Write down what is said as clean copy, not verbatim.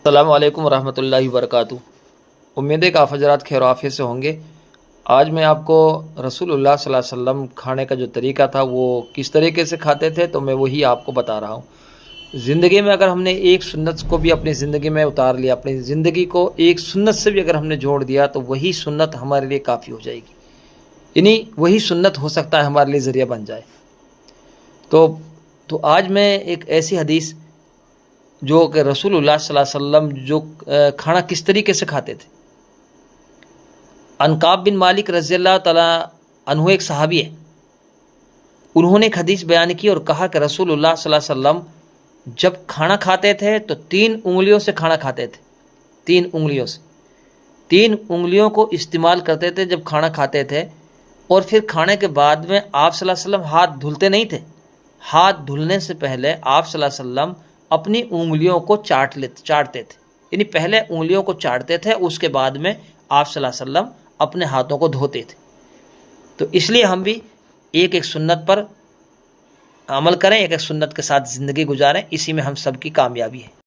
السلام علیکم ورحمۃ اللہ وبرکاتہ۔ امید ہے کہ آپ حضرات خیر و عافیت سے ہوں گے۔ آج میں آپ کو رسول اللہ صلی اللہ علیہ وسلم کھانے کا جو طریقہ تھا وہ کس طریقے سے کھاتے تھے تو میں وہی آپ کو بتا رہا ہوں۔ زندگی میں اگر ہم نے ایک سنت کو بھی اپنی زندگی میں اتار لیا، اپنی زندگی کو ایک سنت سے بھی اگر ہم نے جوڑ دیا تو وہی سنت ہمارے لیے کافی ہو جائے گی، یعنی وہی سنت ہو سکتا ہے ہمارے لیے ذریعہ بن جائے۔ تو آج میں ایک ایسی حدیث جو کہ رسول اللہ صلی اللہ علیہ وسلم جو کھانا کس طریقے سے کھاتے تھے، کعب بن مالک رضی اللہ تعالیٰ عنہ ایک صحابی ہے، انہوں نے ایک حدیث بیان کی اور کہا کہ رسول اللہ صلی اللہ علیہ وسلم جب کھانا کھاتے تھے تو 3 انگلیوں سے کھانا کھاتے تھے، 3 انگلیوں سے، 3 انگلیوں کو استعمال کرتے تھے جب کھانا کھاتے تھے۔ اور پھر کھانے کے بعد میں آپ صلی اللہ علیہ وسلم ہاتھ دھلتے نہیں تھے، ہاتھ دھلنے سے پہلے آپ صلی اللہ علیہ وسلم اپنی انگلیوں کو چاٹتے تھے، یعنی پہلے انگلیوں کو چاٹتے تھے، اس کے بعد میں آپ صلی اللہ علیہ وسلم اپنے ہاتھوں کو دھوتے تھے۔ تو اس لیے ہم بھی ایک ایک سنت پر عمل کریں، ایک ایک سنت کے ساتھ زندگی گزاریں، اسی میں ہم سب کی کامیابی ہے۔